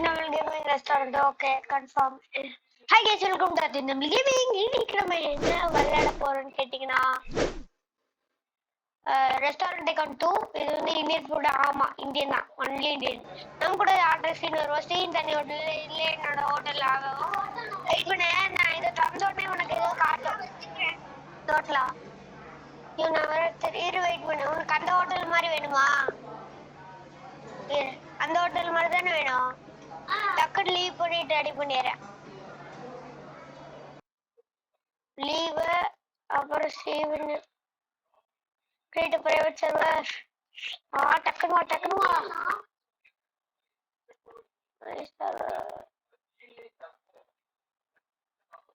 Normal Gaming Restaurant. Okay, confirm. Hi guys, welcome to Normal Gaming. இன்னைக்கு நம்ம என்ன விளையாட போறோம்னு கேட்டீங்கன்னா ரெஸ்டாரண்ட் அக்கௌண்ட் 2. இது வந்து இந்தியன் ஃபுட். ஆமா, இந்தியன் தான், ஒன்லி இந்தியன். நம்ம கூட ஆர்டர் சீன் வருவோம். ஸ்ரீன் தண்ணி ஹோட்டல் இல்ல, என்னோட ஹோட்டல் ஆகும். வெயிட் பண்ண, நான் இதை திறந்த உடனே உனக்கு ஏதோ காட்டும் ஹோட்டலா. நான் வர இரு, வெயிட் பண்ணு. உனக்கு அந்த ஹோட்டல் மாதிரி வேணுமா? அந்த ஹோட்டல் மாதிரி தானே வேணும். டக்குன்னு லீவ் பண்ணிட்டு ரெடி பண்ணிடுறேன். லீவ் அப்புறம் சேவ் கிரியேட் பிரைவேட் சர்வர். டக்குனு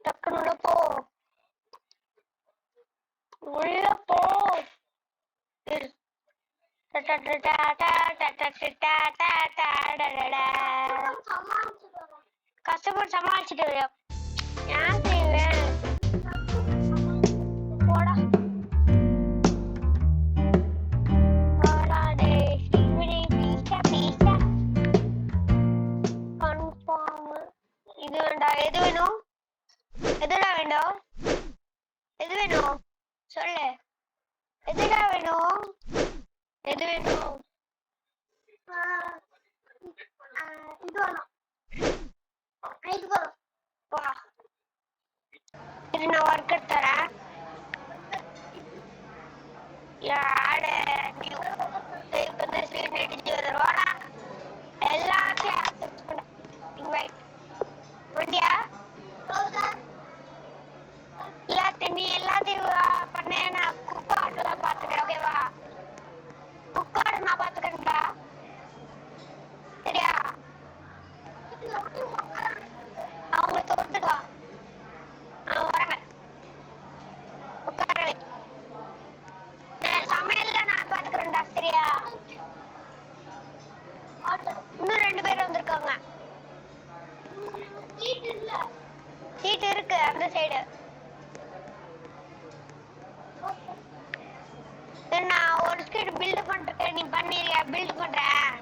டக்குனு போ, உள்ள போ. கஸ்டமர் சமாளிச்சுட்டு வரும். ஏன் செய்வேன்? போடா இது வேண்டாம். எது வேணும்? எதுடா வேணும்? எது வேணும் சொல்லு. எதுடா வேணும்? எது வேணும்? இது வேணும். இது வரும். வா, இது நான் ஒர்க்கர் தரேன். யாரு நியூ வருவாடா, எல்லாத்தையும் அக்செப்ட் பண்ண. இன்வைட் வண்டியா எல்லாத்தையும் நீ எல்லாத்தையும் பண்ண. நான் குக் ஆர்டர் பாத்துக்கிறேன். ஓகேவா? குக் ஆர்டர் நான் பாத்துக்கிறேன்டா. சரியா? அவங்க தோத்துக்கா. வரங்க உட்கார. சமையல்ல நான் பாத்துக்கிறேன்டா. சரியா? இன்னும் 2 பேர் வந்திருக்காங்க. சீட் இருக்கு அந்த சைடு. நான் ஒரு ஸ்கீட் பில்ட் பண்றேன். நீ பண்ணிரியா? பில்ட் பண்றேன்.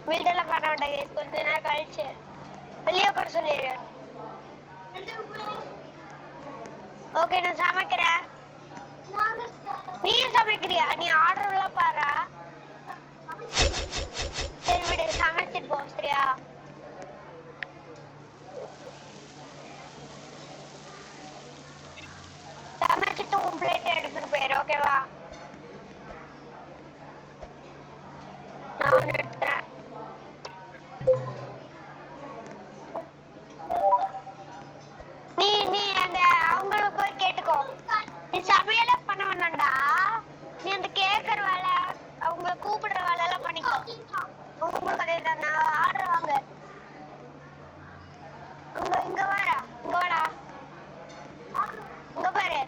பில்ட் எல்லாம் பண்ண மாட்டேன். கொஞ்ச நேரம் கழிச்சு வெளியே போட சொல்லிடு. ஓகே, நான் சமைக்கிறேன். நீ சமைக்கிறியா? நீ ஆர்டர் எல்லாம் பாரு. சரி விடு, சமைச்சிட்டு போ. சரியா? சமைச்சிட்டு உன் பிளேட் எடுத்துட்டு போயிரு. ஓகேவா? நான் எடுத்துறேன். நீ அந்த அவங்களுக்கு போய் கேட்டுக்கோ. நீ சமையல பண்ண வேண்டாம்டா. நீ அந்த கேக்குற வேலை, அவங்க கூப்பிடுற வேலை எல்லாம் பண்ணிக்கோ. உங்களுக்கு அதே தான். நான் ஆர்டர் வாங்க. இங்க வாடா, இங்க வாடா, இங்க பாரு.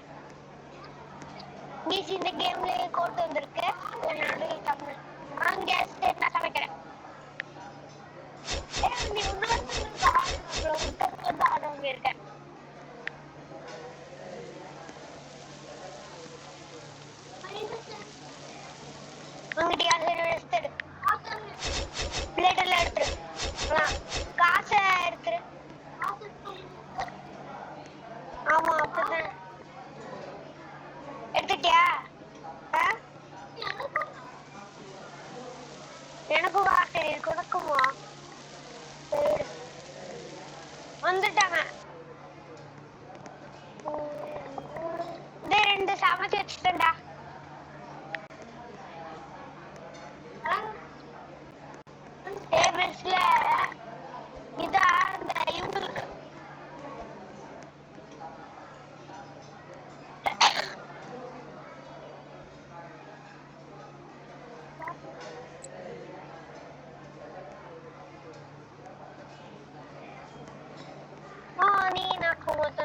நீ இந்த கேம்லயே கோட்டு வந்திருக்கு. அங்க நான் சமைக்கிறேன். நீ இன்னொரு இருக்கேன். உங்ககிட்ட எடுத்துரு. பிளேட் எல்லாம் எடுத்துரு. காசை எடுத்துரு. ஆமா, அப்படிதான். எடுத்துட்டியா? எனக்கும் வார்த்தை கொடுக்குமா? வந்துட்டாங்க. 2 சமைச்சு வச்சுட்டேன்டா. டேபிள்ஸ்ல இதா இந்த இவங்களுக்கு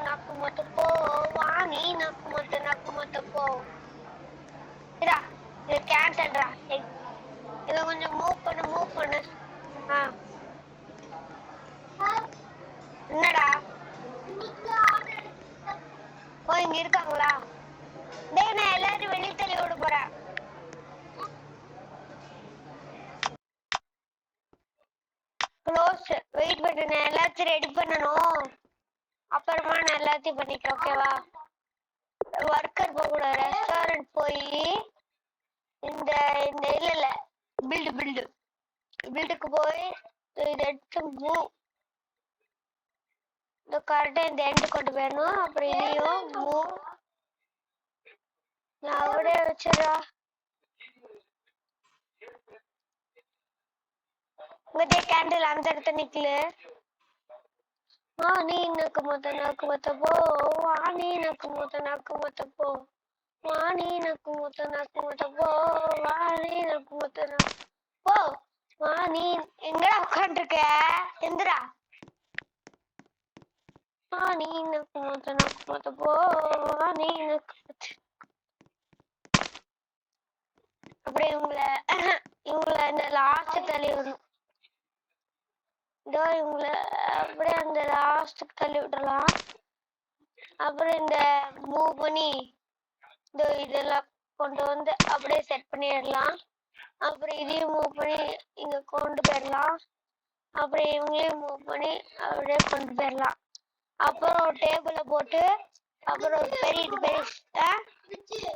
nakumoto po. Wani nakumoto po. இதா, இது கேன்சல்டா. இதை கொஞ்சம் மூவ் பண்ணு. என்னடா? ஓ, இங்க இருக்காங்களா? டேய் நான் எல்லாரும் வெளிய தள்ளி விட போறேன். க்ளோஸ். வெயிட் பண்ணு, நான் எல்லாத்தையும் ரெடி பண்ணணும். அப்புறமா நான் எல்லாத்தையும் பண்ணிக்கிறேன். ஓகேவா? ஒர்க்கர் போக கூட ரெஸ்டாரண்ட் போய் இந்த இந்த இல்ல பில்டுக்கு போய் இதை எடுத்து இந்த கரெக்டா இந்த எண்டு கொண்டு போயிடணும். அப்புறம் இதையும் நான் அப்படியே வச்சிடா. உங்க கேண்டில் அந்த இடத்த நிக்கல. நீ நக்கு மொத்த போ. நீ நக்கு மொத்த போ. நீ நக்கு மொத்த போ. நீ நக்கு மொத்த போ. நீ எங்கடா உட்காந்துருக்க? எந்திரா. நீ நக்கு மொத்த போ. நீ நக்கு அப்படியே இவங்கள இந்த லாஸ்ட் தள்ளி விடணும். இதோ இவங்கள அப்படியே அந்த லாஸ்ட்டுக்கு தள்ளி விடலாம். அப்புறம் இந்த மூவ் பண்ணி இதெல்லாம் கொண்டு வந்து அப்படியே செட் பண்ணிடலாம். அப்புறம் இதையும் மூவ் பண்ணி இங்க கொண்டு போயிடலாம். அப்புறம் இவங்களையும் மூவ் பண்ணி அப்படியே கொண்டு போயிடலாம். அப்புறம் ஒரு டேபிள போட்டு அப்புறம் ஒரு பெரிய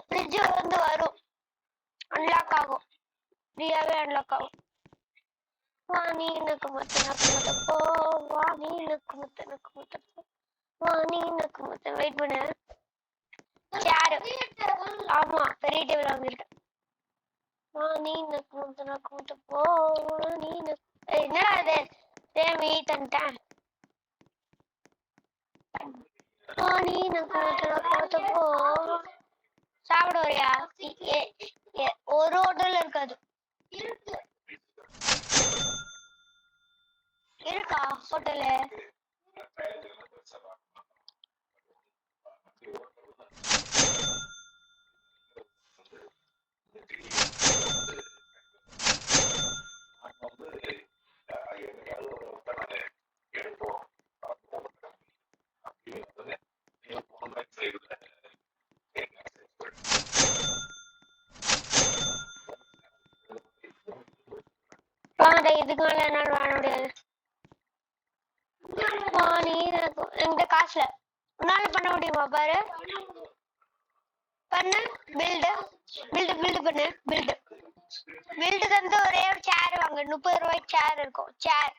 ஃப்ரிட்ஜ் வந்து வரும். அன்லாக் ஆகும். ஃப்ரீயாவே அன்லாக் ஆகும். நீ நக்கு மொத்த போ. நீ நக்கு மொத்த போ. நீ நக்கு மொத்த வெயிட் பண்ணு. சேரு. ஆமா பெரிய டேபிள் வாங்கிருக்கேன். நீ நக்கு மொத்த போ. நீ என்னடா இது? தேவி தந்துட்டேன். நீ நக்கு மொத்த போ. சாப்பிட வரியா? ஒரு ஹோட்டல் இருக்காது. இருக்கா ஹோட்டலு? இதுக்கு மேல என்னால வாழ முடியாது. இந்த காசுல உன்னால பண்ண முடியுமா பாரு. பண்ணு. பில்டு பண்ணு. பில்டு தந்து ஒரே ஒரு சேர் வாங்க. 30 ரூபாய்க்கு சேர் இருக்கும். சேர்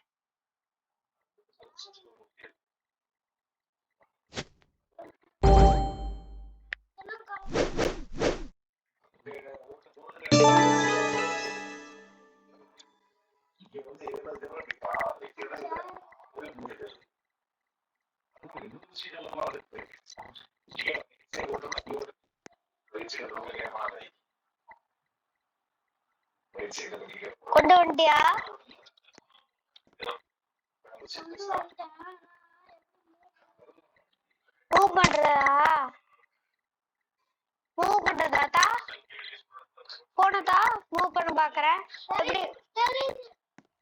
கொண்டு வந்துட்டியா? மூவ் பண்றதா போனதா மூவ் பண்ண பாக்குறேன். எப்படி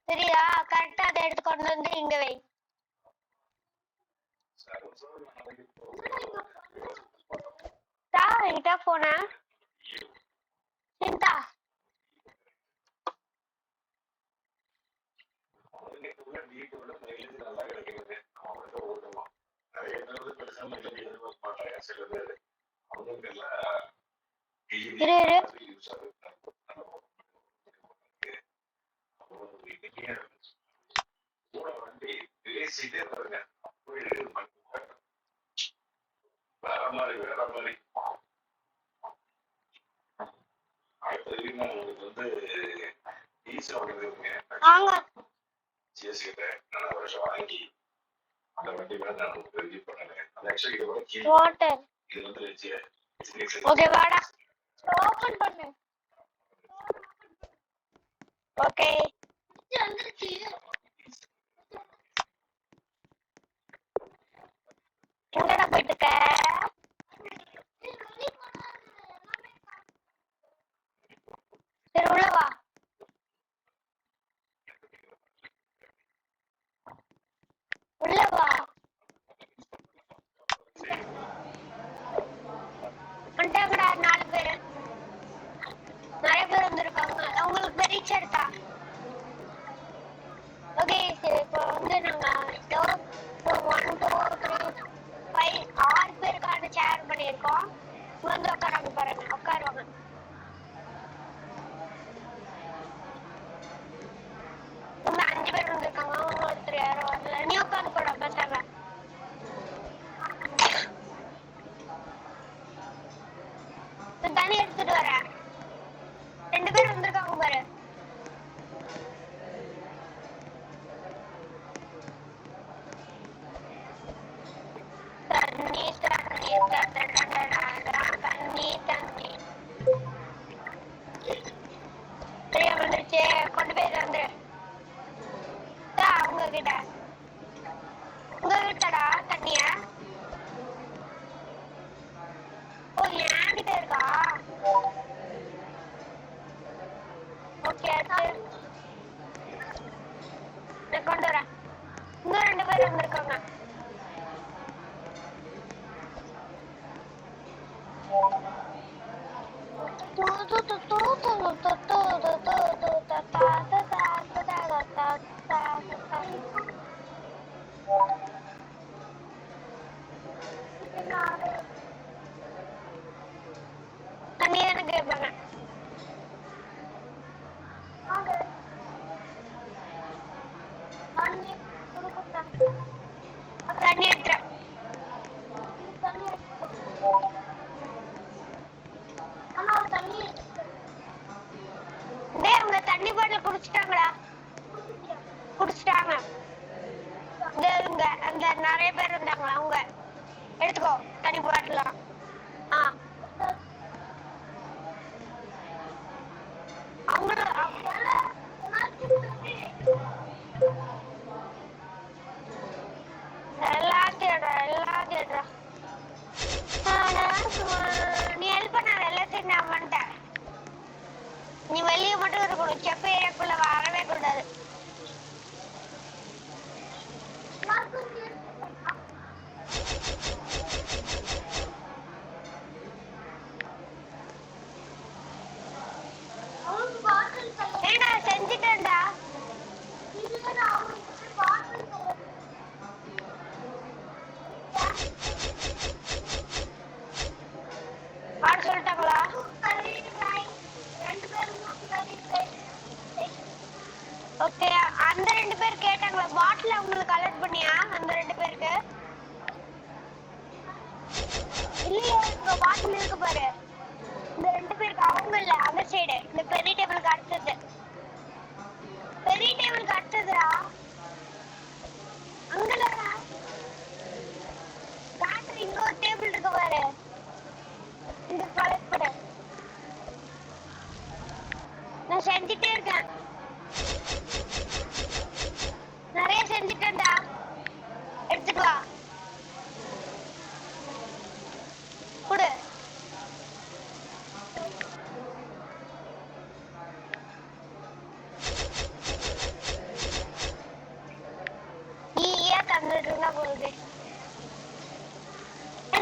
சரியா? கரெக்டா அதை எடுத்து கொண்டு வந்து இங்க வை. என்கிட்ட போன சிந்தா வாட்டர். ஓகே வாடா ஓபன் பண்ணு. ஓகே எங்கடா போயிட்டு இருக்க? சரி உள்ள வா. உள்ள வா. வந்துட்டாங்கடா. பண்ணியிருக்கோம். வந்து உட்காராங்க பாருங்க, உட்காருவாங்க. இன்னும் 5 பேர் வந்திருக்காங்க. ஒருத்தர் யாரும் வரல. நீ உட்காந்து போட பேசாம. தண்ணி எடுத்துட்டு வரேன். 2 பேர் வந்திருக்காங்க பாரு. தண்ணி தண்ணி தண்ணி தண்ணி சரியா வந்துருச்சு. கொண்டு போய் வந்து உங்ககிட்ட உங்ககிட்டடா தண்ணிய. ஓ என்கிட்ட இருக்கா? ஓகே கொண்டு வரேன். இன்னும் 2 பேர் வந்திருக்காங்க. தண்ணி எனக்கு கேட்பாங்க. தண்ணி எடுத்துறேன். அவங்க தண்ணி பாட்டில் குடிச்சிட்டாங்களா? குடிச்சிட்டாங்க. அந்த நிறைய பேர் இருந்தாங்களா அவங்க எடுத்துக்கோ தண்ணி பாட்டிலாம். நீ ஹெல்ப் பண்ணாத, எல்லாத்தையும் நான் பண்ணிட்டேன். நீ வெளியே மட்டும் இருக்கணும், செப்ப ஏரியாக்குள்ள வரவே கூடாது. செஞ்சுட்டேன்டா. பாட சொல்லிட்டாங்களா? ஓகே, அந்த 2 பேர் கேட்டாங்களா பாட்டில் உங்களுக்கு கலெக்ட் பண்ணியா? அந்த 2 பேருக்கு இல்லையே, உங்க பாட்டில் இருக்கு பாரு. இந்த 2 பேருக்கு அவங்க இல்ல, அந்த சைடு இந்த பெரிய டேபிளுக்கு அடுத்தது. பெரிய டேபிளுக்கு அடுத்ததுடா. அங்கல காட்டு இன்னொரு டேபிள் இருக்கு பாரு. இந்த கலெக்ட் பண்ண நான் செஞ்சுட்டே இருக்கேன். நிறைய செஞ்சுட்டேன்டா. எடுத்துக்கலாம். கொடு. நீயே தந்துட்டு இருந்தா போகுது.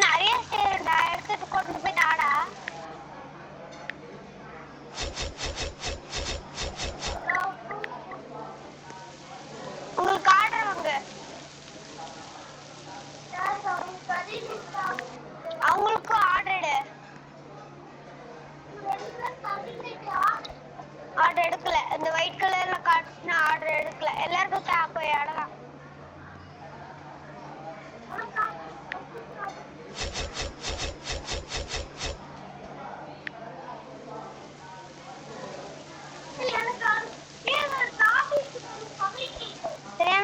நிறைய செய்யறா, எடுத்துட்டு கொண்டு போய் தாடா. உங்களுக்கு ஆடுறவங்க அவங்களுக்கும் ஆர்டர் ஆர்டர் எடுக்கல. இந்த ஒயிட் கலர்ல காட்டுன ஆர்டர் எடுக்கல. எல்லாருக்கும் போய் ஆடலாம்.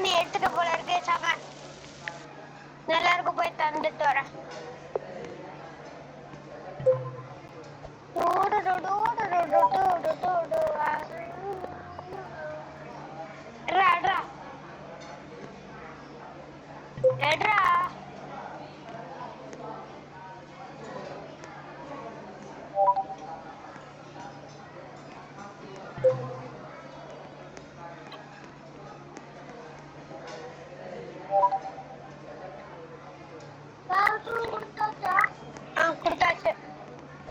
நீ எடுத்துட்டு போல இருக்கு சம. எல்லாருக்கும் போய் தந்துட்டு வரேன். கொடுத்தாச்சு.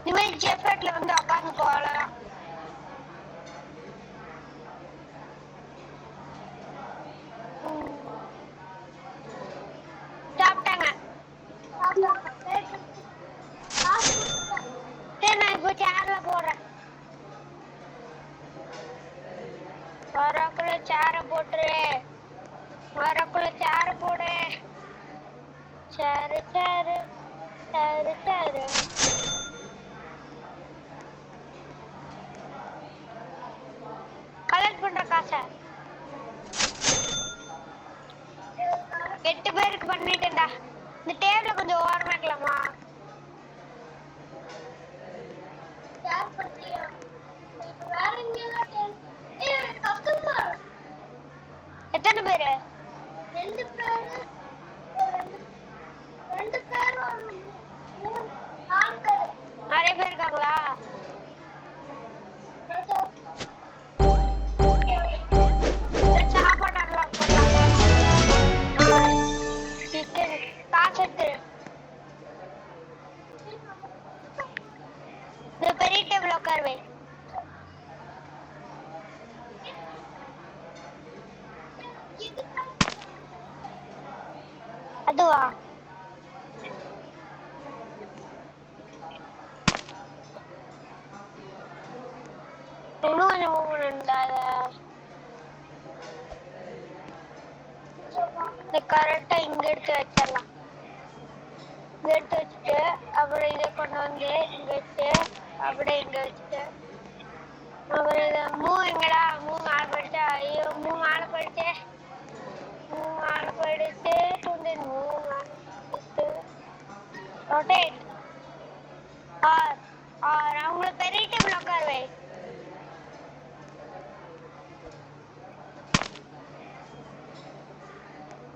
இனிமேல் ஜெஃபர்ட்ல வந்து உட்காந்து போகலாம். சாப்பிட்டாங்க. சேர போட்டுரு. வரக்குள்ள சேர போடு. சேரு சேரு சேரு சேரு. கலெக்ட் பண்ற காசை 8 பேருக்கு பண்ணிட்டேன்டா. இந்த டேபிள கொஞ்சம் ஓரமா வைக்கலாமா? எத்தனை பேரு? 2 பேரு. 2 பேரு 4 பேரு. நிறைய பேர் இருக்காங்களா? சாப்பாடு அன்லாக் பண்ணலாம். சிக்கன் காசு எடுத்து இந்த பெரிய டேபிள் உட்காருவே. அதுவா? இன்னும் கொஞ்சம் மூவ்மெண்ட் கரெக்டா இங்க எடுத்து வச்சிடலாம். இங்க எடுத்து வச்சுட்டு அப்புறம் இதை கொண்டு வந்து இங்க வச்சு அப்படியே இங்க வச்சுட்டு அப்புறம் இதை எங்கடா மேல போயிடுச்சா? ஐயோ மேல போயிடுச்சு. மேல போயிடுச்சு. துண்டு மேல போயிடுச்சு. ரொட்டேட் ஆர் அவங்கள பெரிய டேபிள் உட்காருவே.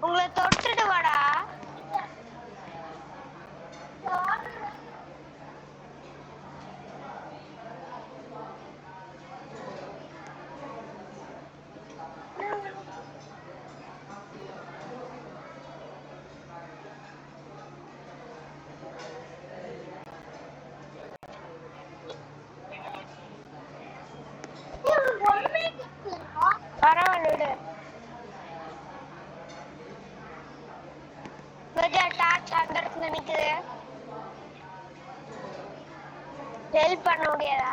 உங்களை தொட்டுட்டு வாடா. பரவாயில்ல. டார்ச் அந்த இடத்துல நிக்குது. ஹெல்ப் பண்ண முடியாதா?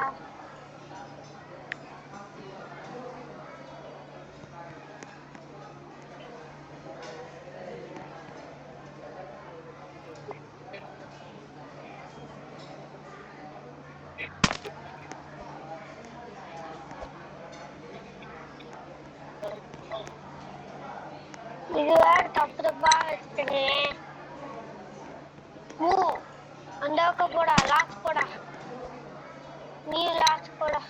இது வேற தப்பு தப்பா வச்சுட்டேனே. அந்த பக்கம் போடா. லாஸ்ட் போடா. நீ லாஸ்ட் போடா.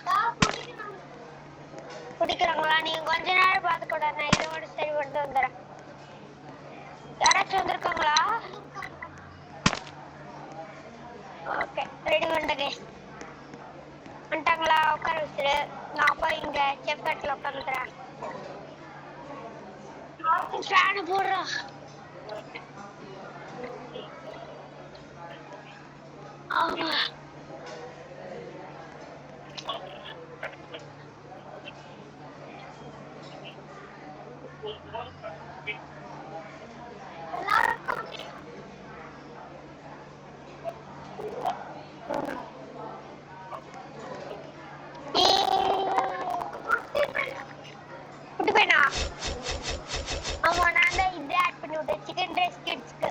குடிக்கிறாங்களா? நீங்க கொஞ்ச நேரம் பார்த்துக்கூட நான் இதோட சரி பண்ணிட்டு வந்துடுறேன். யாராச்சும் வந்திருக்காங்களா? ஓகே ரெடி பண்ணிட்டேன். வந்துட்டாங்களா? உட்கார வச்சிரு. நான் போய் இங்க செஃப் கட்டில் உட்காந்துக்கிறேன். ஃபேனு போடுறோம். குட்டி பையனா? ஆமா நான் தான் இது ஆட் பண்ணி விட்டேன். சிக்கன் ரைஸ் கிட்ஸ்க்கு.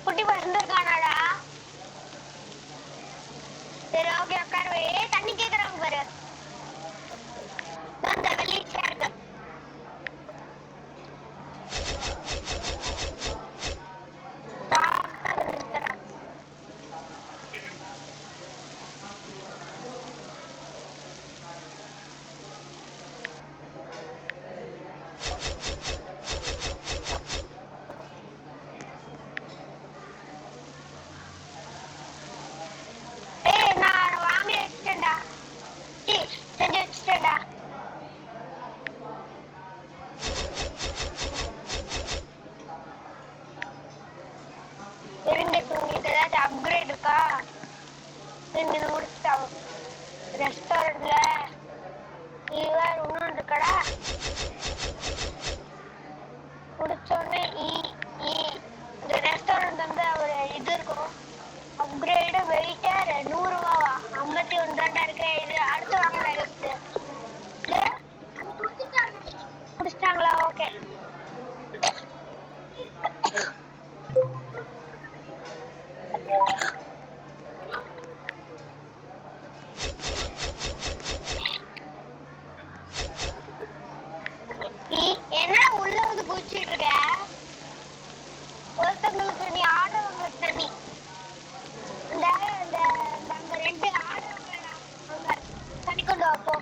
குட்டி பையன் வந்திருக்கானாடா? சரி ஓகே உட்காருவே. தண்ணி கேக்குறாங்க பாரு. அந்த வெள்ளி சேருக்கு. நான் வாங்கி வச்சுட்டேன்டா. செஞ்சு வச்சுட்டேன்டா. இருங்க உங்களுக்கு ஏதாச்சும் அப்கிரேட் இருக்கா? இது முடிச்சுட்டா ரெஸ்டாரண்ட்ல இவர் இன்னொன்று இருக்கடா. முடிச்சோடனே இந்த ரெஸ்டாரண்ட் வந்து ஒரு இது இருக்கும். அப்கிரேடு வெயிட்டா 100 ரூபாவா? 51 இருக்கு. இது அடுத்து வாங்குற என்ன உள்ள வந்து குச்சிட்டு இருக்க? ஒருத்தங்களுக்கு நீ ஆடுறவங்களுக்கு தண்ணி இந்த இந்த அங்க ரெண்டு ஆடுறவங்கள அங்க தண்ணி கொண்டு வாப்போ.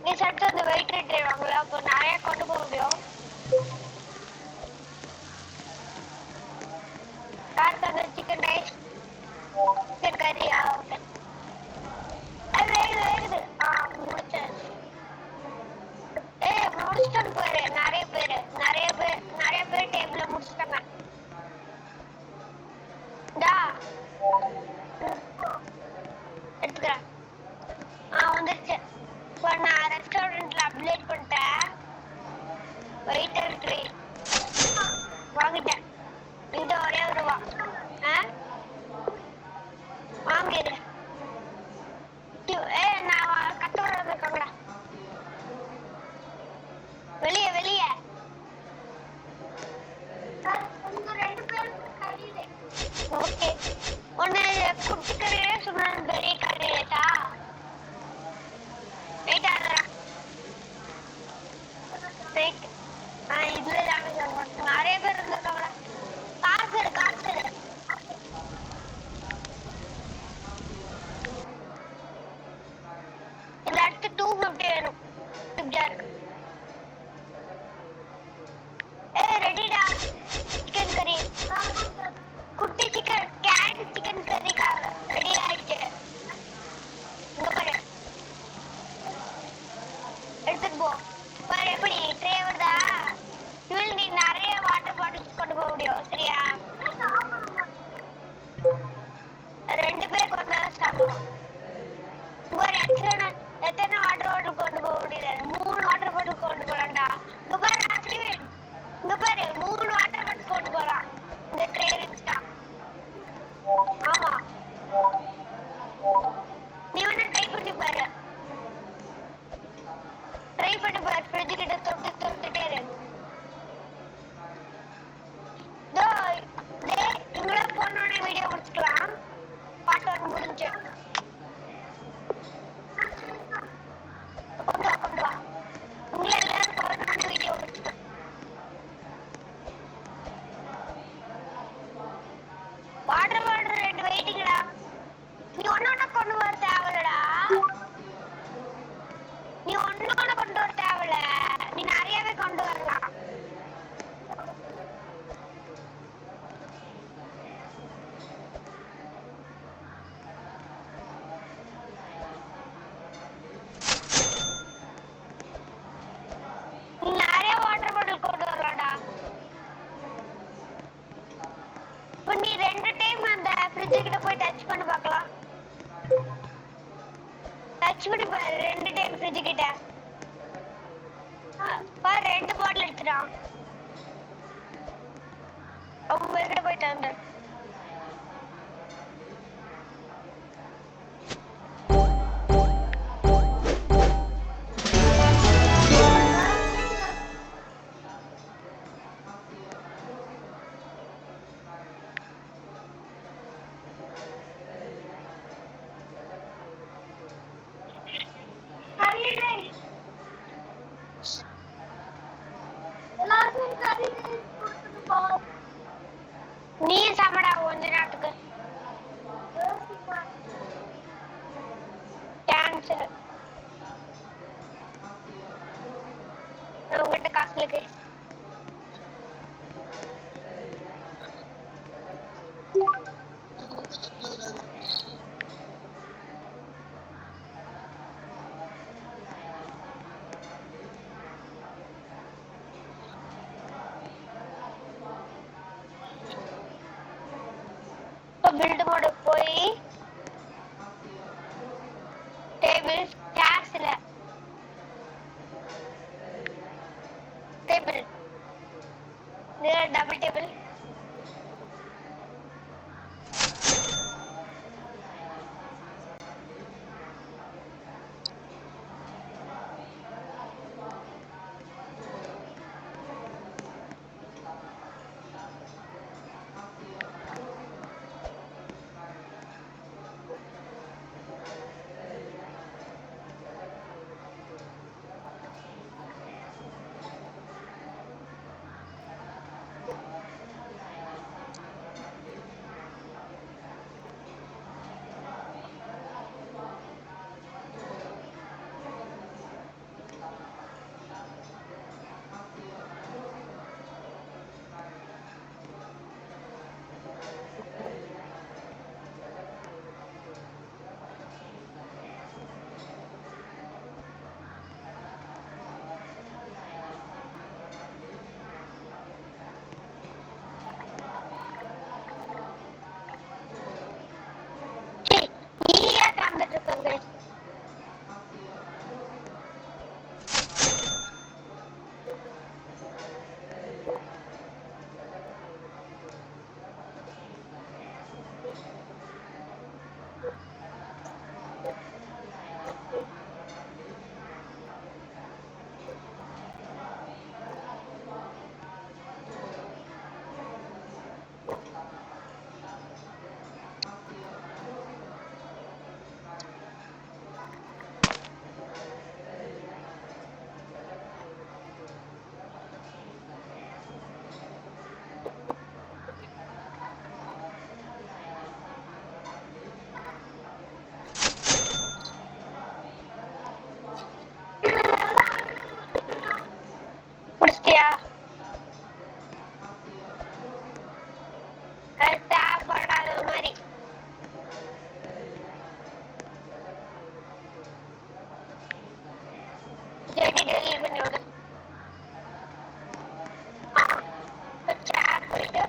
நீ சட்டு அந்த வெயிட் வாங்கல, அப்போ நிறைய கொண்டு போக முடியும். யாருக்கு அந்த சிக்கன் ரைஸ் சிக்கன் கறியா? ஓகே, அது வேகுது வேகுது. முடிச்சேன். முடிச்சிட்டு போயிரு. நிறைய பேர் டேபிள்ல முடிச்சிட்டாங்க. இந்தா எடுத்துக்கிறேன். வந்துருச்சு. இப்போ நான் ரெஸ்டாரண்ட்ல அப்டேட் பண்ணிட்டேன். வெயிட்டர் ட்ரே வாங்கிட்டேன். இந்த ஒரே ஒரு ரூபா வாங்கிடு. நான் கத்தோட இருக்காங்கடா. வெளியே வெளியே ஓகே. ஒன்னு குட்டி கரையே சொன்னாங்க, பெரிய கரையேட்டா வெயிட்டா வெயிட். இதுல நிறைய பேர் இருந்திருக்காங்களா? காசு இந்த அடுத்து 250 வேணும். இப்படியா இருக்கு. ரெடிடா. சிக்கன் கறி குட்டி சிக்கன் கேன் சிக்கன் கறி ரெடி ஆயிடுச்சு. இங்க பாரு, எடுத்துட்டு போ. பாரு எப்படி ட்ரே வருதா? இவள் நீ நிறைய வாட்டர் பாட்டில்ஸ் கொண்டு போக முடியும். சரியா? 2 பேர் கொண்டு சாப்பிடுவோம். எத்தனை வாட்டர் பாட்டில் கொண்டு போக முடியல? 3 வாட்டர் பாட்டில் கொண்டு போலாம்டா. இங்க பாரு அஸ்வின், இங்க பாரு 3 வாட்டர் பாட்டில் கொண்டு போலாம். இந்த ட்ரே இருந்துச்சா? ஆமா, நீ வேணா ட்ரை பண்ணி பாரு. ஃப்ரிட்ஜ் கிட்ட தொட்டுட்டே இரு. இவ்வளோ போனோடனே வீடியோ முடிச்சுக்கலாம். பாட்டு வர முடிஞ்சு. கொண்டு வா. உங்களை எல்லாரும் போனோடனே வீடியோ முடிச்சுக்கலாம். Water bottle 2 வெயிட்டிங்கடா. நீ ஒன்னொன்னு கொண்டு வர தேவையில்லடா. நீ ஒன்னொன்னு கொண்டு வர தேவையில்ல. நீ நிறையவே கொண்டு வரலாம். நீ நிறைய வாட்டர் பாட்டில் கொண்டு வரலாம்டா. இப்போ நீ 2 டைம் அந்த ஃப்ரிட்ஜ் கிட்ட போய் டச் பண்ணி பார்க்கலாம். டச் பண்ணி பாரு 2 டைம் ஃப்ரிட்ஜ் கிட்ட. பாரு 2 பாட்டில் எடுத்துட்டான். அவங்க கிட்ட போயிட்டாங்க. நீ சாமடா கொஞ்ச நேரத்துக்கு. கேன்சல். உங்ககிட்ட காசு இருக்கு. பில்ட் மோடு போய் டேபிள் சேர்ஸ்ல டேபிள் டபுள் டேபிள் தேவைப்படாத மாதிரி செடி டெலிட் பண்ணி விடு. சேர் போயிட்டு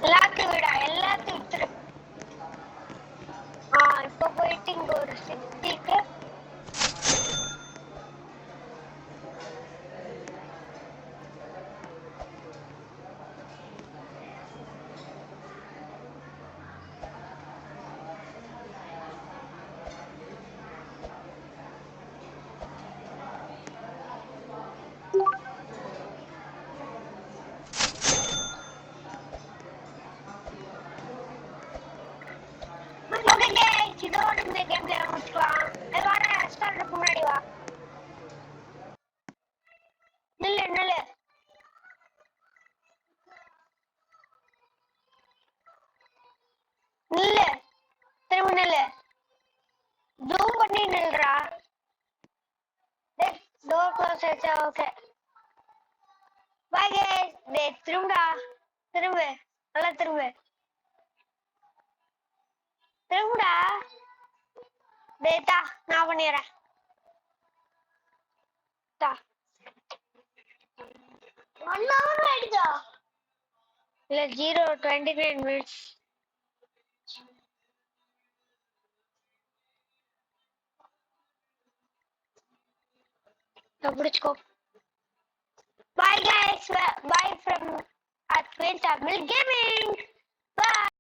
எல்லாத்தையும் விடா, எல்லாத்தையும் வித்துரு. இப்ப போயிட்டு இங்க ஒரு 60க்கு ஓகே गाइस, இதோட இந்த கேம் பிளே முடிச்சுக்கலாம். வாடா ரெஸ்டாரண்ட்க்கு முன்னாடி வா. நில்லு நில்லு நில்லு, திரும்ப நில்லு, ஜூம் பண்ணி நில்றா. டோர் க்ளோஸ் ஆச்சா? Okay bye guys. திரும்புடா, திரும்பு, நல்லா திரும்பு, திரும்புடா. டேட்டா நான் பண்ணிடுறேன். டா 1 hour ஆயிடுச்சா? இல்ல 0:29 minutes. பிடிச்சுக்கோ. Bye guys. Bye from Advent Tamil Gaming.